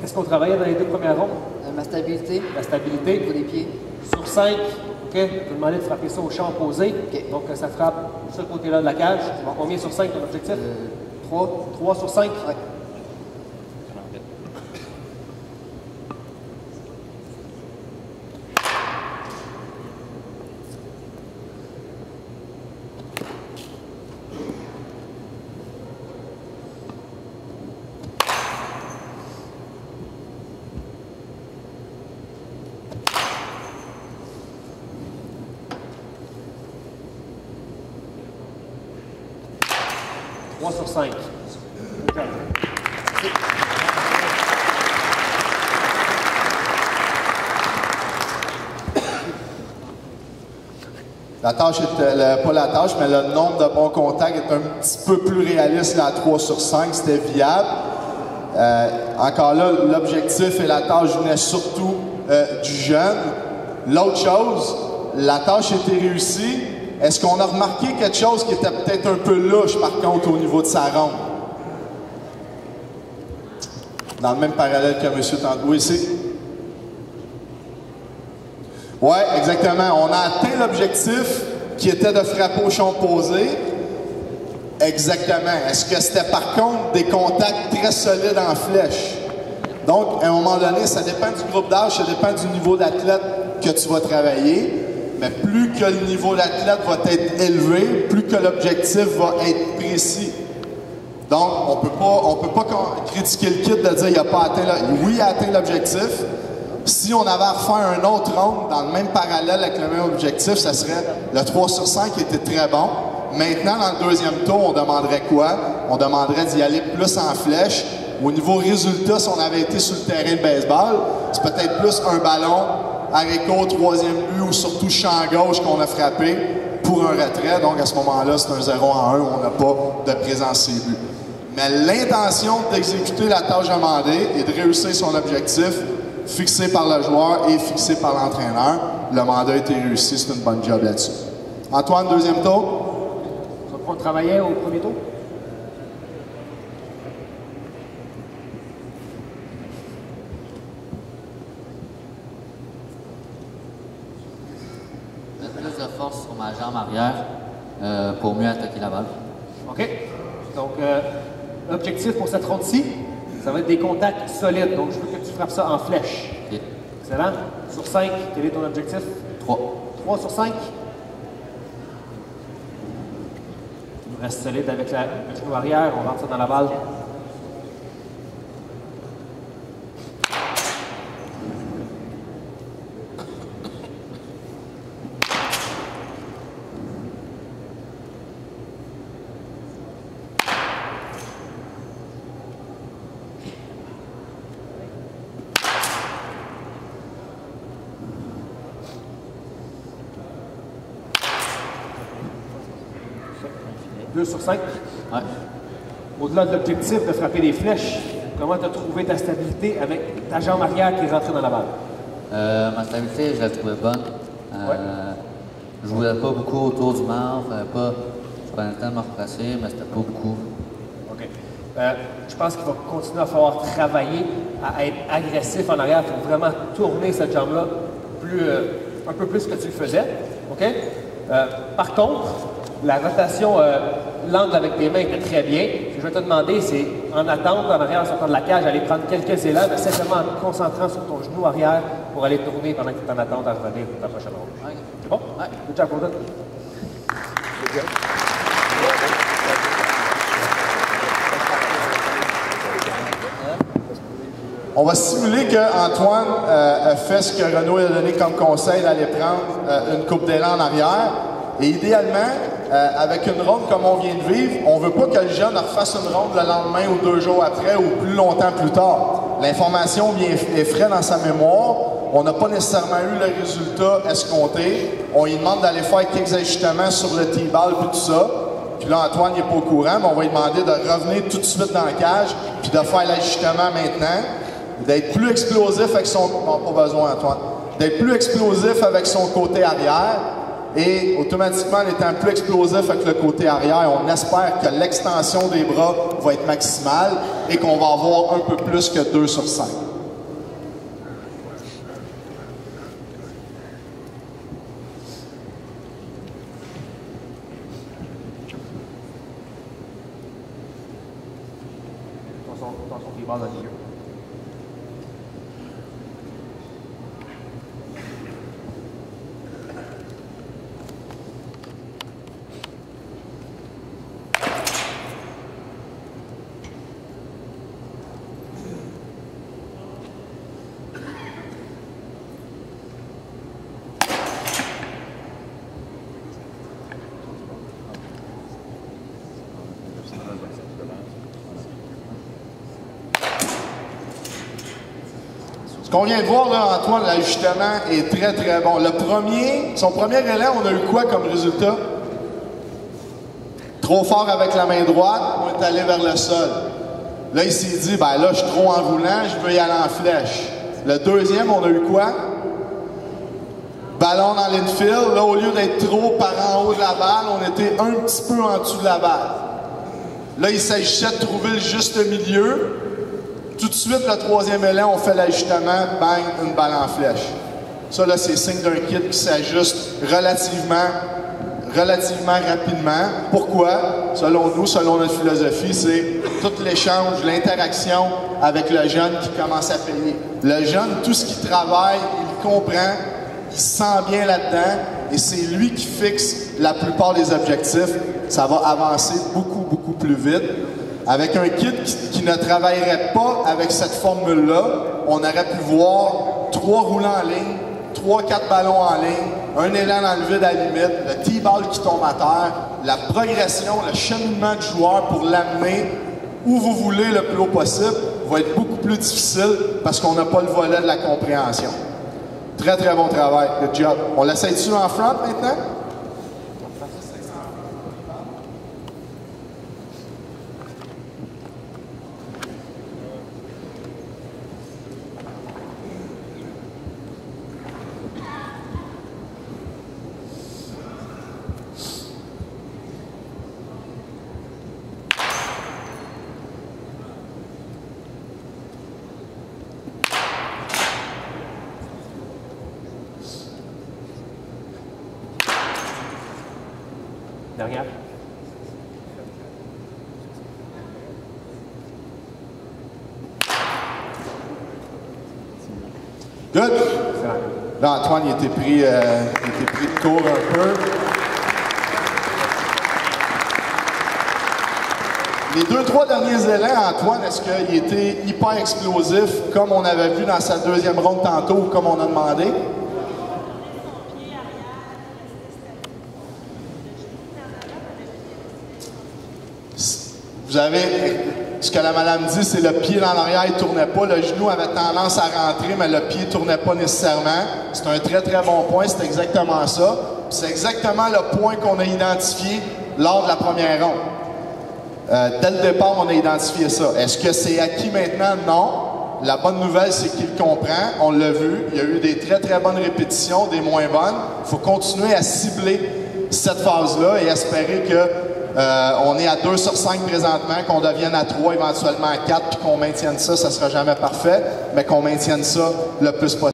Qu'est-ce qu'on travaillait dans les 2 premières rondes? Ma stabilité. La stabilité. Au niveau des pieds. Sur 5, OK, je vais te demander de frapper ça au champ opposé. Okay. Donc, ça frappe ce côté-là de la cage. Combien sur 5 ton objectif? 3. 3 sur 5? Oui. 3 sur 5. La tâche est, pas la tâche, mais le nombre de bons contacts est un petit peu plus réaliste là, à 3 sur 5, c'était viable. Encore là, l'objectif et la tâche venaient surtout du jeune. L'autre chose, la tâche était réussie. Est-ce qu'on a remarqué quelque chose qui était peut-être un peu louche, par contre, au niveau de sa ronde? Dans le même parallèle que M. Tandou ici. Oui, exactement. On a atteint l'objectif qui était de frapper au champ opposé. Exactement. Est-ce que c'était par contre des contacts très solides en flèche? Donc, à un moment donné, ça dépend du groupe d'âge, ça dépend du niveau d'athlète que tu vas travailler. Mais plus que le niveau d'athlète va être élevé, plus que l'objectif va être précis. Donc, on peut pas critiquer le kit de dire qu'il n'a pas atteint oui, il a atteint l'objectif. Si on avait à refaire un autre round dans le même parallèle avec le même objectif, ça serait le 3 sur 5 qui était très bon. Maintenant, dans le deuxième tour, on demanderait quoi? On demanderait d'y aller plus en flèche. Au niveau résultat, si on avait été sur le terrain de baseball, c'est peut-être plus un ballon haricot, troisième but ou surtout champ gauche qu'on a frappé pour un retrait. Donc, à ce moment-là, c'est un 0-1, on n'a pas de présence sur but. Mais l'intention d'exécuter la tâche demandée et de réussir son objectif, fixé par le joueur et fixé par l'entraîneur, le mandat a été réussi, c'est une bonne job là-dessus. Antoine, deuxième tour. On travaillait au premier tour? Mettre plus de force sur ma jambe arrière pour mieux attaquer la balle. OK. Donc, l'objectif pour cette ronde-ci, ça va être des contacts solides. Donc, je veux que tu frappes ça en flèche. Okay. Excellent. Sur 5, quel est ton objectif? 3. 3 sur 5. Tu restes solide avec le genou arrière. On rentre ça dans la balle. Sur 5. Ouais. Au-delà de l'objectif de frapper des flèches, comment tu as trouvé ta stabilité avec ta jambe arrière qui est rentrée dans la balle? Ma stabilité, je la trouvais bonne. Ouais. Je ne voulais pas beaucoup autour du mort. Je prenais le temps de me replacer, mais c'était pas beaucoup. OK. Je pense qu'il va continuer à falloir travailler à être agressif en arrière pour vraiment tourner cette jambe-là un peu plus que tu le faisais. OK? Par contre, la rotation, l'angle avec tes mains était très bien. Ce que je vais te demander, c'est en attente, en arrière, en sortant de la cage, aller prendre quelques élans, mais simplement en te concentrant sur ton genou arrière pour aller tourner pendant que tu es en attente à revenir pour ta prochaine ronde. Ouais. C'est bon? Ouais. Good job, Gordon. On va simuler qu'Antoine a fait ce que Renaud a donné comme conseil d'aller prendre une coupe d'élan en arrière. Et idéalement, avec une ronde comme on vient de vivre, on ne veut pas que le jeune refasse une ronde le lendemain ou 2 jours après ou plus longtemps plus tard. L'information est frais dans sa mémoire. On n'a pas nécessairement eu le résultat escompté. On lui demande d'aller faire quelques ajustements sur le T-ball puis tout ça. Puis là, Antoine n'est pas au courant, mais on va lui demander de revenir tout de suite dans la cage puis de faire l'ajustement maintenant. D'être plus explosif avec son... Non, pas besoin, Antoine. D'être plus explosif avec son côté arrière. Et automatiquement, en étant plus explosif avec le côté arrière, on espère que l'extension des bras va être maximale et qu'on va avoir un peu plus que 2 sur 5. les balles dans le milieu. Ce qu'on vient de voir là, Antoine, l'ajustement est très très bon. Son premier élan, on a eu quoi comme résultat? Trop fort avec la main droite, on est allé vers le sol. Là, il s'est dit, ben là, je suis trop enroulant, je veux y aller en flèche. Le deuxième, on a eu quoi? Ballon dans l'infield. Là, au lieu d'être trop par en haut de la balle, on était un petit peu en dessous de la balle. Là, il s'agissait de trouver le juste milieu. Tout de suite, le troisième élan, on fait l'ajustement, bang, une balle en flèche. Ça, là, c'est signe d'un kit qui s'ajuste relativement rapidement. Pourquoi? Selon nous, selon notre philosophie, c'est tout l'échange, l'interaction avec le jeune qui commence à payer. Le jeune, tout ce qu'il travaille, il comprend, il se sent bien là-dedans et c'est lui qui fixe la plupart des objectifs. Ça va avancer beaucoup, beaucoup plus vite. Avec un kit qui ne travaillerait pas avec cette formule-là, on aurait pu voir 3 roulants en ligne, 3-4 ballons en ligne, un élan dans le vide à la limite, le T-ball qui tombe à terre, la progression, le cheminement du joueur pour l'amener où vous voulez le plus haut possible va être beaucoup plus difficile parce qu'on n'a pas le volet de la compréhension. Très, très bon travail. Good job. On l'essaye-tu en front maintenant? Dernière. Good. Là, Antoine, il était pris de court un peu. Les 2-3 derniers élans, Antoine, est-ce qu'il était hyper explosif comme on avait vu dans sa deuxième ronde tantôt ou comme on a demandé? Vous avez, ce que la madame dit, c'est le pied dans l'arrière, il ne tournait pas. Le genou avait tendance à rentrer, mais le pied ne tournait pas nécessairement. C'est un très, très bon point. C'est exactement ça. C'est exactement le point qu'on a identifié lors de la première ronde. Dès le départ, on a identifié ça. Est-ce que c'est acquis maintenant? Non. La bonne nouvelle, c'est qu'il comprend. On l'a vu. Il y a eu des très, très bonnes répétitions, des moins bonnes. Il faut continuer à cibler cette phase-là et espérer que on est à 2 sur 5 présentement, qu'on devienne à 3, éventuellement à 4, puis qu'on maintienne ça. Ça ne sera jamais parfait, mais qu'on maintienne ça le plus possible.